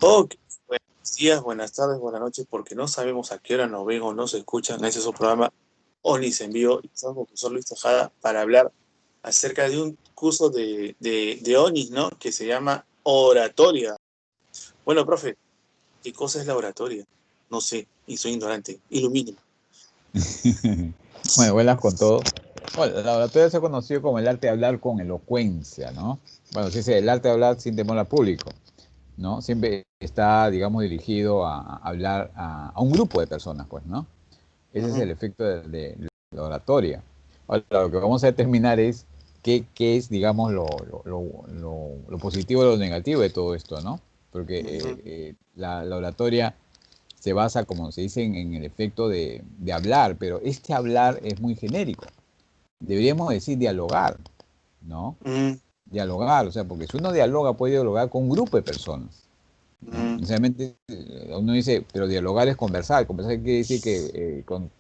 Ok, buenos días, buenas tardes, buenas noches, porque no sabemos a qué hora nos ven o nos escuchan. Ese es su programa ONIS en vivo. Y estamos con el profesor Luis Tejada para hablar acerca de un curso de ONIS, ¿no? Que se llama oratoria. Bueno, profe, ¿qué cosa es la oratoria? No sé, y soy ignorante. Ilumíneme. Bueno, vuelas con todo. Bueno, la oratoria se ha conocido como el arte de hablar con elocuencia, ¿no? Bueno, sí, el arte de hablar sin temor al público, ¿no? Siempre está, digamos, dirigido a hablar a un grupo de personas, pues, ¿no? Ese es Ujú, el efecto de la oratoria. Ahora, lo que vamos a determinar es qué es, digamos, lo positivo y lo negativo de todo esto, ¿no? Porque ujú, la oratoria se basa, como se dice, en el efecto de hablar, pero este hablar es muy genérico. Deberíamos decir dialogar, ¿no? ujú, Dialogar, o sea, porque si uno dialoga, puede dialogar con un grupo de personas, ¿no? ujú. Necesariamente uno dice, pero dialogar es conversar. Conversar quiere decir que con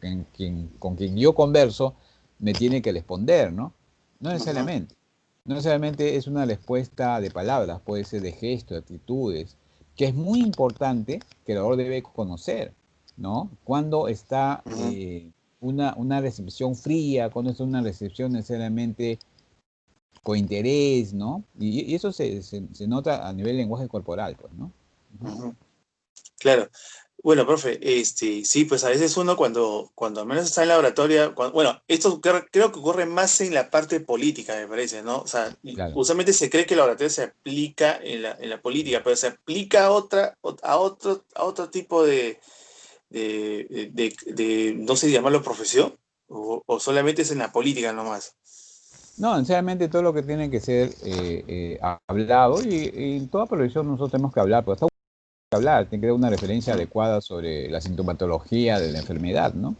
quien yo converso me tiene que responder, ¿no? No Ujú. necesariamente. No necesariamente es una respuesta de palabras, puede ser de gestos, de actitudes, que es muy importante que el orador debe conocer, ¿no? Cuando está Ujú. una recepción fría, cuando está una recepción necesariamente con interés, ¿no? Y eso se nota a nivel lenguaje corporal, pues, ¿no? Ujú. Ujú. Claro. Bueno, profe, sí, pues a veces uno cuando al menos está en la oratoria, bueno, esto creo que ocurre más en la parte política, me parece, ¿no? O sea, Claro. usualmente se cree que la oratoria se aplica en la política, pero se aplica a otro tipo no sé llamarlo profesión, o solamente es en la política nomás. No, sinceramente todo lo que tiene que ser hablado y en toda profesión nosotros tenemos que hablar, pero está que hablar, tiene que dar una referencia Ujú, adecuada sobre la sintomatología de la enfermedad, ¿no? ujú.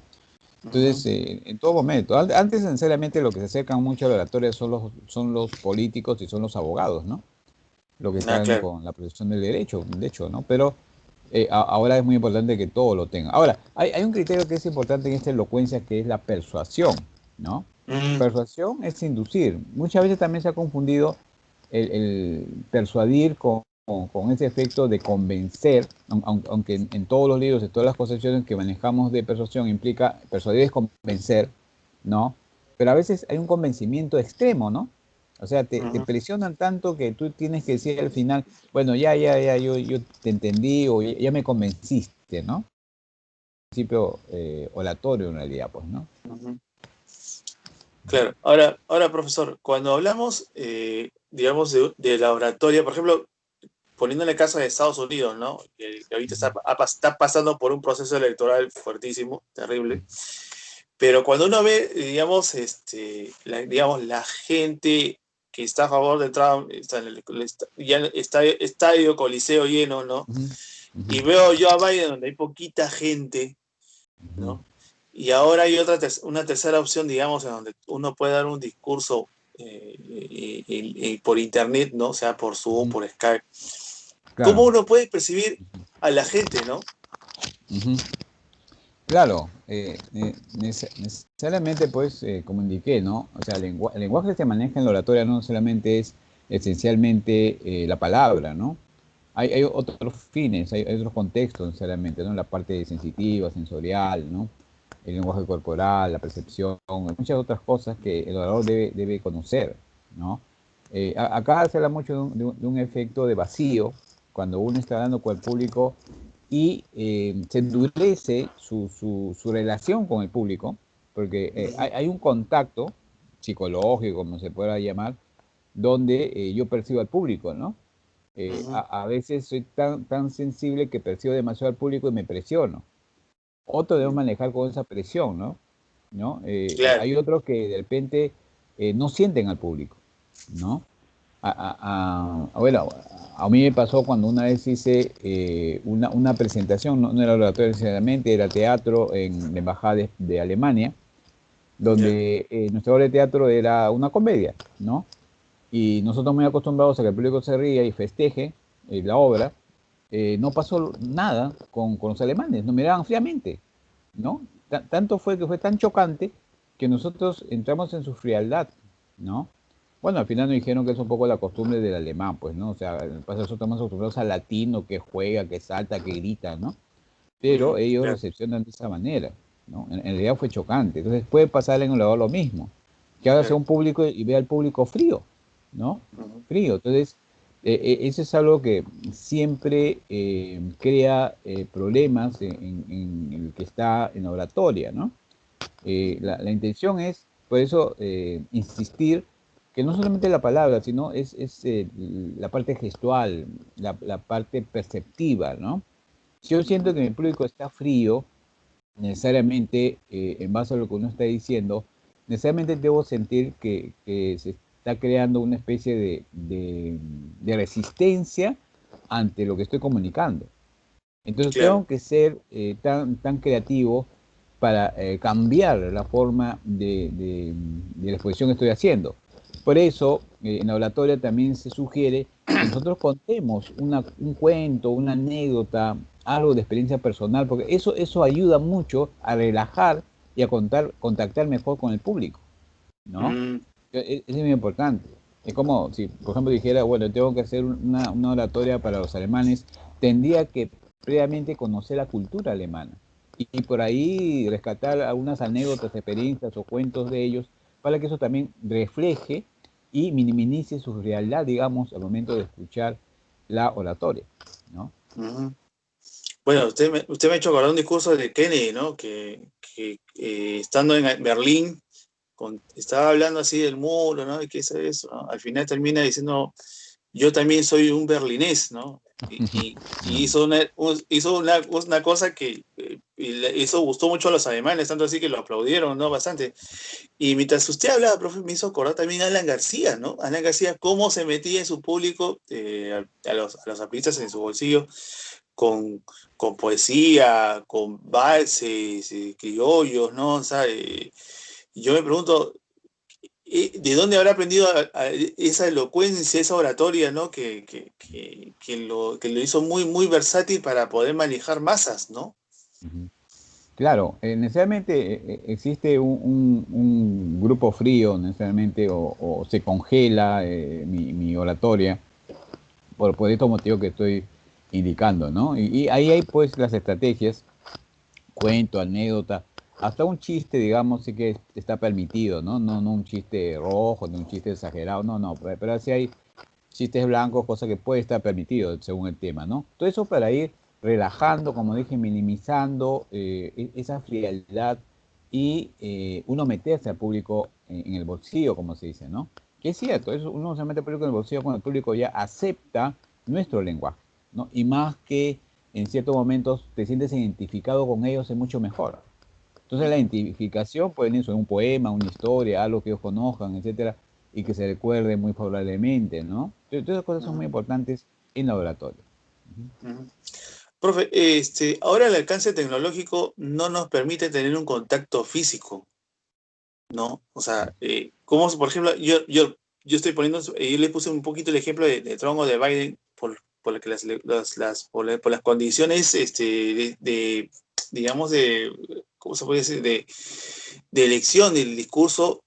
Entonces, en todo momento, antes sinceramente lo que se acercan mucho a la oratoria son los políticos y son los abogados, ¿no? Lo que Ah, están claro. con la profesión del derecho, de hecho, ¿no? Pero ahora es muy importante que todo lo tenga. Ahora, hay un criterio que es importante en esta elocuencia que es la persuasión, ¿no? Mm, Persuasión es inducir. Muchas veces también se ha confundido el persuadir con ese efecto de convencer, aunque en todos los libros, en todas las concepciones que manejamos de persuasión implica persuadir es convencer, ¿no? Pero a veces hay un convencimiento extremo, ¿no? O sea, te ujú. presionan tanto que tú tienes que decir al final, bueno, ya, yo te entendí o ya me convenciste, ¿no? Principio oratorio en realidad, pues, ¿no? Ujú. Claro. Ahora, profesor, cuando hablamos, digamos, de la oratoria, por ejemplo, poniendo en el caso de Estados Unidos, ¿no? Que ahorita está pasando por un proceso electoral fuertísimo, terrible. Pero cuando uno ve, digamos, digamos, la gente que está a favor de Trump, está en ya está estadio Coliseo lleno, ¿no? Ujú, ujú, Y veo yo a Biden donde hay poquita gente, ujú, ¿no? Y ahora hay una tercera opción, digamos, en donde uno puede dar un discurso por internet, ¿no? O sea, por Zoom, ujú. por Skype. ¿Cómo Claro. uno puede percibir a la gente, ¿no? Ujú. Claro, necesariamente, pues, como indiqué, ¿no? O sea, el lenguaje que se maneja en la oratoria no solamente es esencialmente la palabra, ¿no? Hay otros fines, hay otros contextos, necesariamente, ¿no? La parte sensitiva, sensorial, ¿no? El lenguaje corporal, la percepción, muchas otras cosas que el orador debe conocer, ¿no? Acá se habla mucho de un efecto de vacío, cuando uno está hablando con el público y se endurece su relación con el público, porque Ujú, hay un contacto psicológico, como se pueda llamar, donde yo percibo al público, ¿no? ujú. A veces soy tan sensible que percibo demasiado al público y me presiono. Otro debe manejar con esa presión, ¿no? ¿No? Claro. Hay otros que de repente no sienten al público, ¿no? Bueno, a mí me pasó cuando una vez hice una presentación, no era oratorio necesariamente, era teatro en la Embajada de Alemania, Ya. donde nuestra obra de teatro era una comedia, ¿no? Y nosotros muy acostumbrados a que el público se ría y festeje la obra, no pasó nada con los alemanes, nos miraban fríamente, ¿no? Tanto fue que fue tan chocante que nosotros entramos en su frialdad, ¿no? Bueno, al final nos dijeron que es un poco la costumbre del alemán, pues, ¿no? O sea, nosotros estamos acostumbrados al latino que juega, que salta, que grita, ¿no? Pero ellos Claro. recepcionan de esa manera, ¿no? En realidad fue chocante. Entonces puede pasar en el lado lo mismo, que ahora sea Claro. un público y vea al público frío, ¿no? Ujú. Frío. Entonces, eso es algo que siempre crea problemas en el que está en la oratoria, ¿no? La intención es, por eso, insistir que no solamente la palabra, sino es la parte gestual, la parte perceptiva, ¿no? Si yo siento que mi público está frío, necesariamente, en base a lo que uno está diciendo, necesariamente debo sentir que se está creando una especie de resistencia ante lo que estoy comunicando. Entonces Claro. tengo que ser tan creativo para cambiar la forma de la exposición que estoy haciendo. Por eso, en la oratoria también se sugiere que nosotros contemos un cuento, una anécdota, algo de experiencia personal, porque eso ayuda mucho a relajar y a contactar mejor con el público, ¿no? Mm, Es muy importante. Es como si, por ejemplo, dijera, bueno, tengo que hacer una oratoria para los alemanes, tendría que previamente conocer la cultura alemana y por ahí rescatar algunas anécdotas, experiencias o cuentos de ellos para que eso también refleje y minimice su realidad, digamos, al momento de escuchar la oratoria, ¿no? ujú. Bueno, usted me ha hecho acordar un discurso de Kennedy, ¿no? Estando en Berlín, estaba hablando así del muro, ¿no? ¿Y qué es eso, no? Al final termina diciendo, yo también soy un berlinés, ¿no? Y Mm. hizo una cosa que eso gustó mucho a los alemanes, tanto así que lo aplaudieron, ¿no? Bastante. Y mientras usted hablaba, profe, me hizo acordar también a Alan García, ¿no? Alan García, cómo se metía en su público, a los artistas en su bolsillo, con, con poesía, con valses, criollos, ¿no? O sea, yo me pregunto, ¿de dónde habrá aprendido esa elocuencia, esa oratoria, ¿no? Que lo hizo muy, muy versátil para poder manejar masas, ¿no? Ujú. Claro, necesariamente existe un grupo frío, necesariamente, o se congela mi oratoria por estos motivos que estoy indicando, ¿no? Y ahí hay pues las estrategias, cuento, anécdota, hasta un chiste, digamos, sí que está permitido, ¿no? No un chiste rojo, ni un chiste exagerado, no, pero así hay chistes blancos, cosa que puede estar permitido según el tema, ¿no? Todo eso para ir relajando, como dije, minimizando esa frialdad y uno meterse al público en el bolsillo, como se dice, ¿no? Que es cierto, uno se mete al público en el bolsillo cuando el público ya acepta nuestro lenguaje, ¿no? Y más que en ciertos momentos te sientes identificado con ellos, es mucho mejor. Entonces la Ujú, identificación puede venir sobre un poema, una historia, algo que ellos conozcan, etcétera, y que se recuerde muy favorablemente, ¿no? Entonces, todas esas cosas son ujú, muy importantes en la oratoria. ujú. Profe, ahora el alcance tecnológico no nos permite tener un contacto físico, ¿no? O sea, como por ejemplo, yo estoy poniendo, yo le puse un poquito el ejemplo de Trump o de Biden por la que por las condiciones, digamos, ¿cómo se puede decir? De elección del discurso,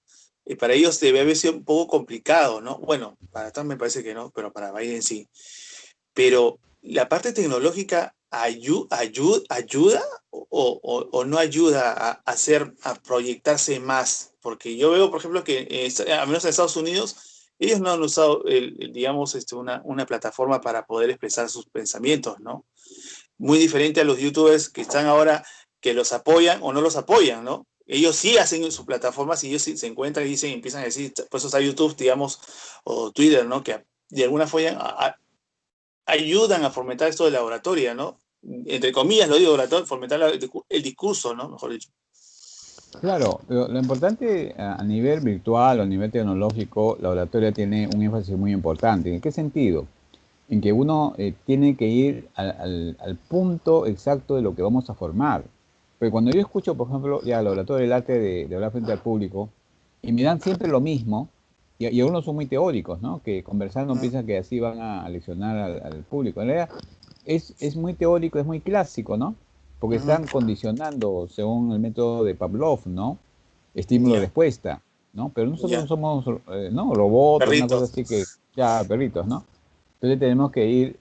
para ellos debe haber sido un poco complicado, ¿no? Bueno, para Trump me parece que no, pero para Biden sí. Pero la parte tecnológica ayuda o no ayuda a hacer, a proyectarse más, porque yo veo, por ejemplo, que al menos en Estados Unidos, ellos no han usado, digamos, una plataforma para poder expresar sus pensamientos, ¿no? Muy diferente a los youtubers que están ahora, que los apoyan o no los apoyan, ¿no? Ellos sí hacen sus plataformas y ellos sí se encuentran y dicen, empiezan a decir, por eso está YouTube, digamos, o Twitter, ¿no? Que de alguna forma ayudan a fomentar esto de la oratoria, ¿no? Entre comillas lo digo, oratoria, fomentar el discurso, ¿no? Mejor dicho. Claro, pero lo importante a nivel virtual o a nivel tecnológico, la oratoria tiene un énfasis muy importante. ¿En qué sentido? En que uno tiene que ir al punto exacto de lo que vamos a formar. Porque cuando yo escucho, por ejemplo, ya la oratoria del arte de hablar frente al público, y me dan siempre lo mismo, y algunos son muy teóricos, ¿no? Que conversando Mm, piensan que así van a leccionar al público. En realidad es muy teórico, es muy clásico, ¿no? Porque ujú, están condicionando según el método de Pavlov, ¿no? Estímulo-respuesta. ¿no? Pero nosotros no Ya, somos, no, robots, una cosa perritos. así que, ya, perritos, ¿no? Entonces tenemos que ir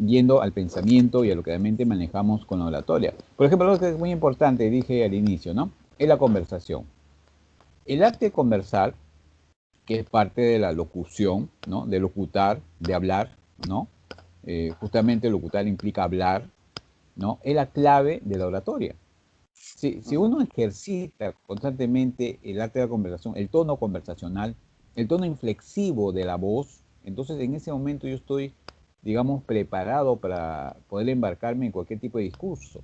yendo al pensamiento y a lo que realmente manejamos con la oratoria. Por ejemplo, algo que es muy importante, dije al inicio, ¿no? Es la conversación. El arte de conversar, que es parte de la locución, ¿no? De locutar, de hablar, ¿no? Justamente locutar implica hablar, ¿no? Es la clave de la oratoria. Si Ujú. uno ejercita constantemente el arte de la conversación, el tono conversacional, el tono inflexivo de la voz, entonces en ese momento yo estoy, digamos, preparado para poder embarcarme en cualquier tipo de discurso.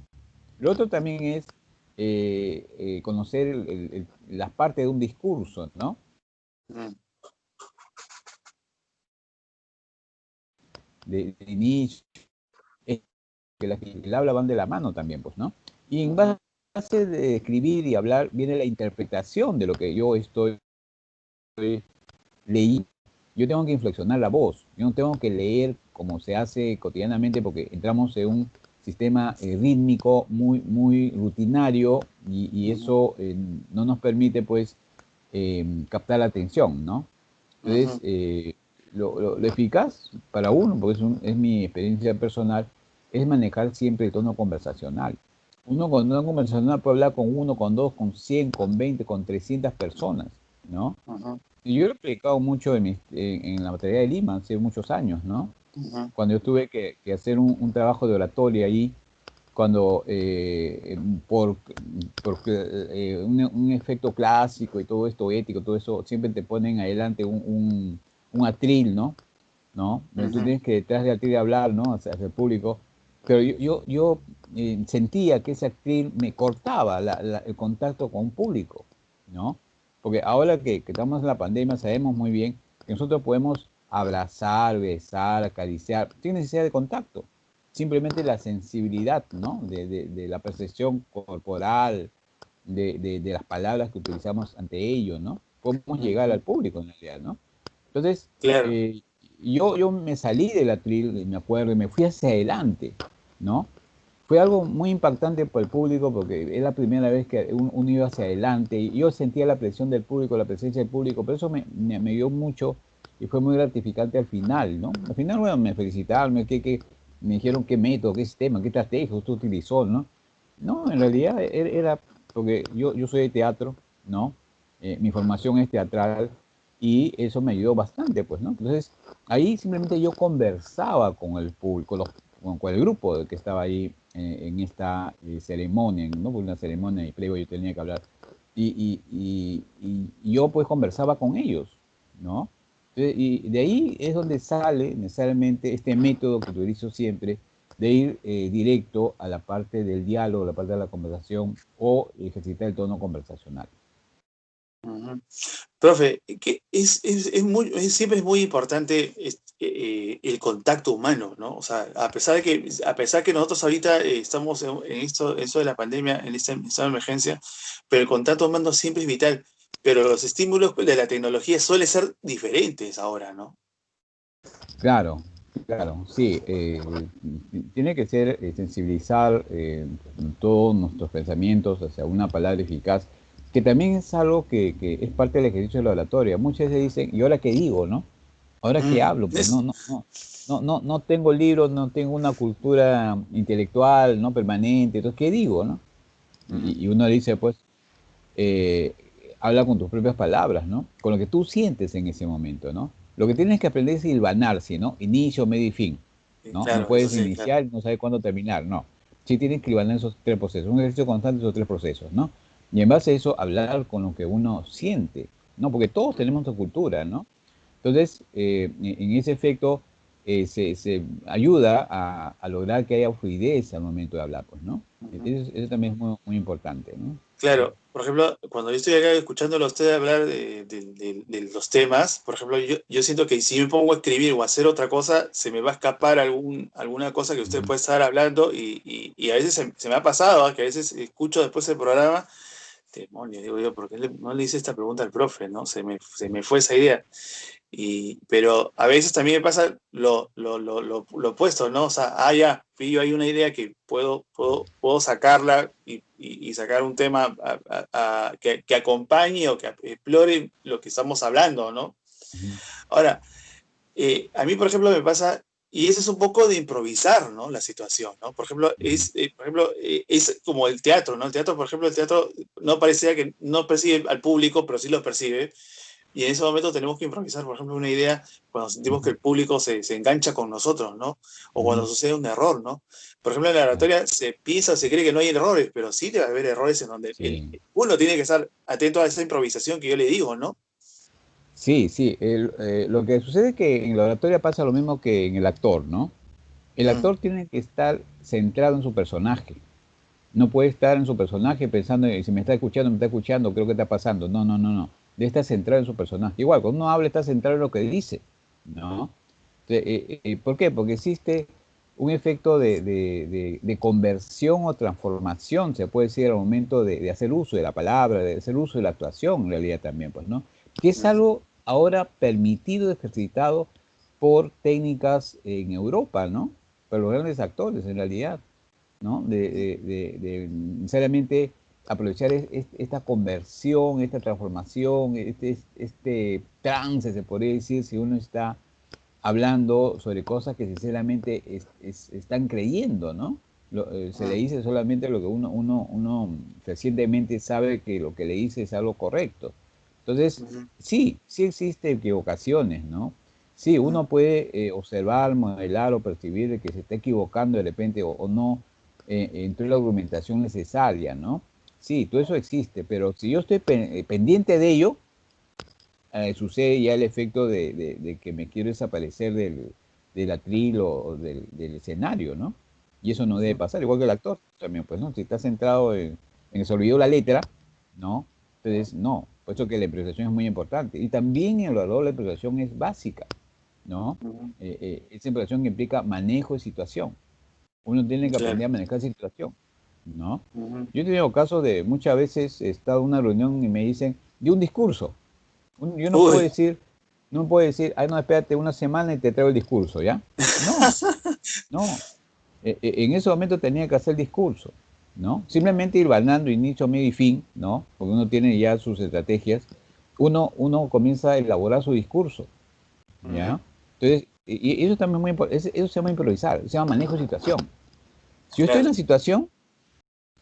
Lo otro también es conocer las partes de un discurso, ¿no? Mm. De inicio, que el habla van de la mano también, pues, ¿no? Y en Ujú. base de escribir y hablar viene la interpretación de lo que yo estoy leyendo. Yo tengo que inflexionar la voz, yo no tengo que leer como se hace cotidianamente porque entramos en un sistema rítmico muy rutinario y Ujú. eso no nos permite pues captar la atención, ¿no? Entonces, Ujú. lo eficaz para uno, porque es mi experiencia personal, es manejar siempre el tono conversacional. Uno con una conversacional puede hablar con uno, con dos, con 100, con 20, con 300 personas, ¿no? Ujú. Y yo lo he explicado mucho en la materia de Lima hace muchos años, ¿no? Ujú. Cuando yo tuve que hacer un trabajo de oratoria ahí, cuando por, porque un efecto clásico y todo esto ético, todo eso, siempre te ponen adelante un atril, ¿no? ¿No? Donde tú Ujú. tienes que detrás del atril hablar, ¿no? Hacia el público. Pero yo sentía que ese atril me cortaba el contacto con un público, ¿no? Porque ahora que estamos en la pandemia sabemos muy bien que nosotros podemos abrazar, besar, acariciar, sin necesidad de contacto. Simplemente la sensibilidad, ¿no? De la percepción corporal, de las palabras que utilizamos ante ellos, ¿no? Podemos llegar al Ujú. público en realidad, ¿no? Entonces, Claro. yo me salí del atril, me acuerdo, y me fui hacia adelante, ¿no? Fue algo muy impactante para el público porque es la primera vez que uno iba hacia adelante y yo sentía la presión del público, la presencia del público, pero eso me dio mucho y fue muy gratificante al final, ¿no? Al final, bueno, me felicitaron, me dijeron qué método, qué sistema, qué estrategia usted utilizó, ¿no? No, en realidad era porque yo soy de teatro, ¿no? Mi formación es teatral y eso me ayudó bastante, pues, ¿no? Entonces, ahí simplemente yo conversaba con el público, con el grupo que estaba ahí en esta ceremonia, ¿no? Por una ceremonia y Playboy yo tenía que hablar. Y yo pues conversaba con ellos, ¿no? Y de ahí es donde sale necesariamente este método que utilizo siempre de ir directo a la parte del diálogo, a la parte de la conversación o ejercitar el tono conversacional. Ujú. Profe, que siempre es muy importante el contacto humano, ¿no? O sea, a pesar que nosotros ahorita estamos en esto de la pandemia, en esta emergencia, pero el contacto humano siempre es vital. Pero los estímulos de la tecnología suelen ser diferentes ahora, ¿no? Claro, claro, sí. Tiene que ser sensibilizar todos nuestros pensamientos hacia una palabra eficaz, que también es algo que es parte del ejercicio de la oratoria. Muchas veces dicen, ¿y ahora qué digo, no? ¿Ahora qué Mm, hablo? Pues es- no tengo libros, no tengo una cultura intelectual, no permanente, entonces, ¿qué digo, no? mm, Y uno dice, pues, eh, habla con tus propias palabras, ¿no? Con lo que tú sientes en ese momento, ¿no? Lo que tienes que aprender es hilvanarse, ¿no? Inicio, medio y fin, ¿no? No claro, eso puedes sí, claro. iniciar y no sabes cuándo terminar, no. Sí tienes que hilvanar esos tres procesos, un ejercicio constante de esos tres procesos, ¿no? Y en base a eso, hablar con lo que uno siente, ¿no? Porque todos tenemos nuestra cultura, ¿no? Entonces, en ese efecto, se ayuda a lograr que haya fluidez al momento de hablar, pues, ¿no? Ujú. Eso también es muy importante, ¿no? Claro, por ejemplo, cuando yo estoy acá escuchándolo a usted hablar de los temas, por ejemplo, yo siento que si me pongo a escribir o a hacer otra cosa, se me va a escapar alguna cosa que usted Ujú. puede estar hablando y a veces se me ha pasado, ¿ah? Que a veces escucho después el programa, demonio, digo yo, ¿por qué no le hice esta pregunta al profe, no? Se me fue esa idea. Pero a veces también me pasa lo opuesto, ¿no? O sea, ya, pillo hay una idea que puedo sacarla y sacar un tema que acompañe o que explore lo que estamos hablando, ¿no? Ujú. Ahora, a mí, por ejemplo, me pasa, y eso es un poco de improvisar, ¿no? La situación, ¿no? Por ejemplo, Ujú. es como el teatro, ¿no? El teatro, por ejemplo, el teatro no parecía que no percibe al público, pero sí lo percibe. Y en ese momento tenemos que improvisar, por ejemplo, una idea cuando sentimos que Ujú. el público se engancha con nosotros, ¿no? O cuando Ujú. sucede un error, ¿no? Por ejemplo, en la Claro. oratoria se piensa o se cree que no hay errores, pero sí debe haber errores en donde Sí. uno tiene que estar atento a esa improvisación que yo le digo, ¿no? Sí, sí. Lo que sucede es que en la oratoria pasa lo mismo que en el actor, ¿no? El Mm, actor tiene que estar centrado en su personaje. No puede estar en su personaje pensando, si me está escuchando, creo que está pasando. No, no, no, no. Debe estar centrado en su personaje. Igual, cuando uno habla, está centrado en lo que dice, ¿no? ¿Por qué? Porque existe un efecto de conversión o transformación, se puede decir, al momento de hacer uso de la palabra, de hacer uso de la actuación, en realidad también, pues, ¿no? Que es mm, algo ahora permitido, ejercitado por técnicas en Europa, ¿no? Para los grandes actores, en realidad, ¿no? De necesariamente aprovechar esta conversión, esta transformación, este trance, se podría decir, si uno está hablando sobre cosas que sinceramente están creyendo, ¿no? Se le mm, dice solamente lo que uno recientemente sabe que lo que le dice es algo correcto. Entonces, mm, sí, sí existen equivocaciones, ¿no? Sí, mm, uno puede observar, modelar o percibir de que se está equivocando de repente o no entre la argumentación necesaria, ¿no? Sí, todo eso existe, pero si yo estoy pendiente de ello, sucede ya el efecto de que me quiero desaparecer del atril o del escenario, ¿no? Y eso no debe mm, pasar, igual que el actor también, pues, ¿no? Si está centrado en que se olvidó la letra, ¿no? Entonces, no, por eso que la improvisación es muy importante. Y también en el orador la improvisación es básica, ¿no? mm, Esa improvisación que implica manejo de situación. Uno tiene que claro. aprender a manejar situación, ¿no? Mm, Yo he tenido casos de muchas veces he estado en una reunión y me dicen, di un discurso. Yo no puedo Uy, decir, no puedo decir, ay, no, espérate una semana y te traigo el discurso, ¿ya? No, no. En ese momento tenía que hacer el discurso, ¿no? Simplemente ir ganando inicio, medio y fin, ¿no? Porque uno tiene ya sus estrategias. Uno comienza a elaborar su discurso, mm, ¿ya? Entonces, y eso también es muy importante, eso se llama improvisar, se llama manejo de situación. Si yo estoy en claro. la situación,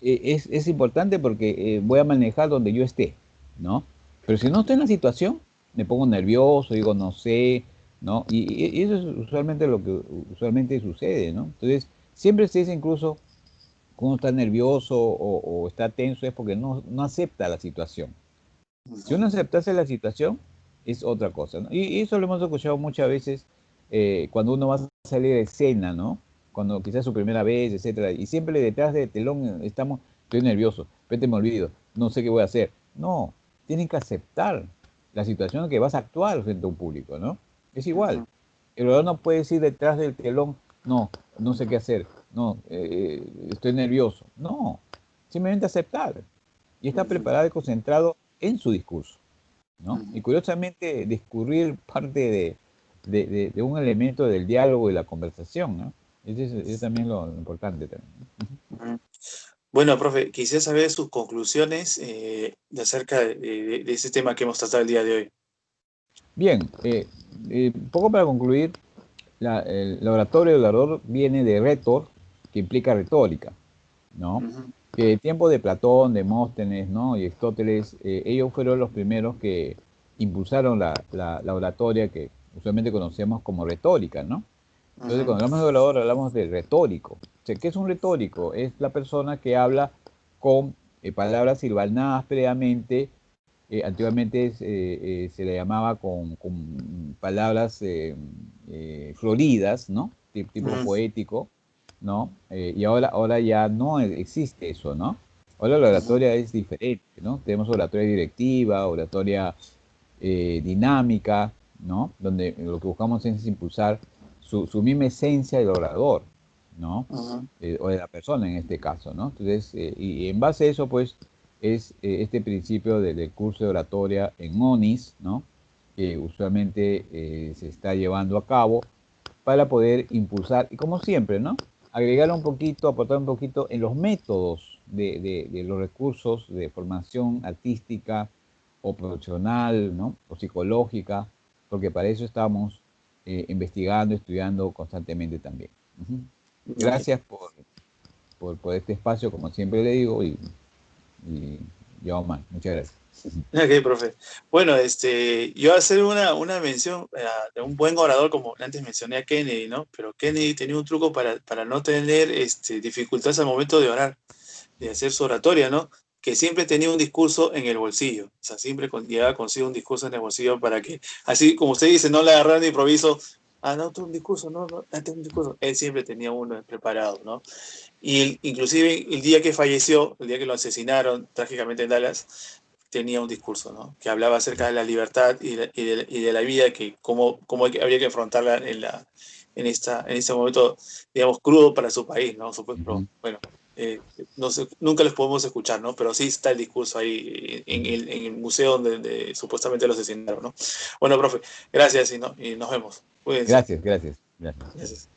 es importante porque voy a manejar donde yo esté, ¿no? Pero si no estoy en la situación, me pongo nervioso, digo, no sé, ¿no? Y eso es usualmente lo que usualmente sucede, ¿no? Entonces, siempre se dice incluso cuando está nervioso o está tenso es porque no acepta la situación. Si Ujú, uno aceptase la situación, es otra cosa, ¿no? Y eso lo hemos escuchado muchas veces cuando uno va a salir de escena, ¿no? Cuando quizás su primera vez, etcétera. Y siempre detrás del telón estamos, estoy nervioso, vete me olvido, no sé qué voy a hacer. No, tienen que aceptar la situación en que vas a actuar frente a un público, ¿no? Es igual. ujú, El orador no puede decir detrás del telón, no, no sé qué hacer, no, estoy nervioso. No, simplemente aceptar y está ujú, preparado y concentrado en su discurso, ¿no? Y ujú, curiosamente, discurrir parte de un elemento del diálogo y la conversación, ¿no? Es también lo importante también. ujú. Bueno, profe, quisiera saber sus conclusiones de acerca de ese tema que hemos tratado el día de hoy. Bien, poco para concluir, el oratorio del orador viene de retor, que implica retórica, ¿no? Ujú, Que el tiempo de Platón, Demóstenes, ¿no? Y Aristóteles, ellos fueron los primeros que impulsaron la oratoria que usualmente conocemos como retórica, ¿no? Entonces, ujú, cuando hablamos de orador, hablamos de retórico. O sea, ¿qué es un retórico? Es la persona que habla con palabras silvanadas previamente. Antiguamente se le llamaba con palabras floridas, ¿no? Tipo ujú, poético, ¿no? Y ahora ya no existe eso, ¿no? Ahora la ujú, oratoria es diferente, ¿no? Tenemos oratoria directiva, oratoria dinámica, ¿no? Donde lo que buscamos es impulsar su misma esencia del orador, ¿no? ujú, O de la persona en este caso, ¿no? Entonces, y en base a eso, pues, es este principio del curso de oratoria en ONIS, ¿no? que usualmente se está llevando a cabo para poder impulsar, y como siempre, ¿no? Agregar un poquito, aportar un poquito en los métodos de los recursos de formación artística o profesional, ¿no? O psicológica, porque para eso estamos investigando, estudiando constantemente también. Ujú. Gracias por este espacio, como siempre le digo, y Yauman, muchas gracias. Ok, profe. Bueno, yo hacer una mención de un buen orador, como antes mencioné a Kennedy, ¿no? Pero Kennedy tenía un truco para no tener dificultades al momento de orar, de hacer su oratoria, ¿no? Que siempre tenía un discurso en el bolsillo. O sea, siempre llevaba consigo un discurso en el bolsillo para que, así como usted dice, no le agarraran de improviso. Ah, no, tú un discurso, no, no, tengo un discurso. Él siempre tenía uno preparado, ¿no? Y inclusive el día que falleció, el día que lo asesinaron trágicamente en Dallas, tenía un discurso, ¿no? Que hablaba acerca de la libertad y de la vida, que cómo habría que afrontarla en este momento, digamos, crudo para su país, ¿no? Pero, bueno, no sé, nunca los podemos escuchar, ¿no? Pero sí está el discurso ahí en el museo donde supuestamente lo asesinaron, ¿no? Bueno, profe, gracias y nos vemos. Cuídense. Gracias, gracias, gracias. Gracias.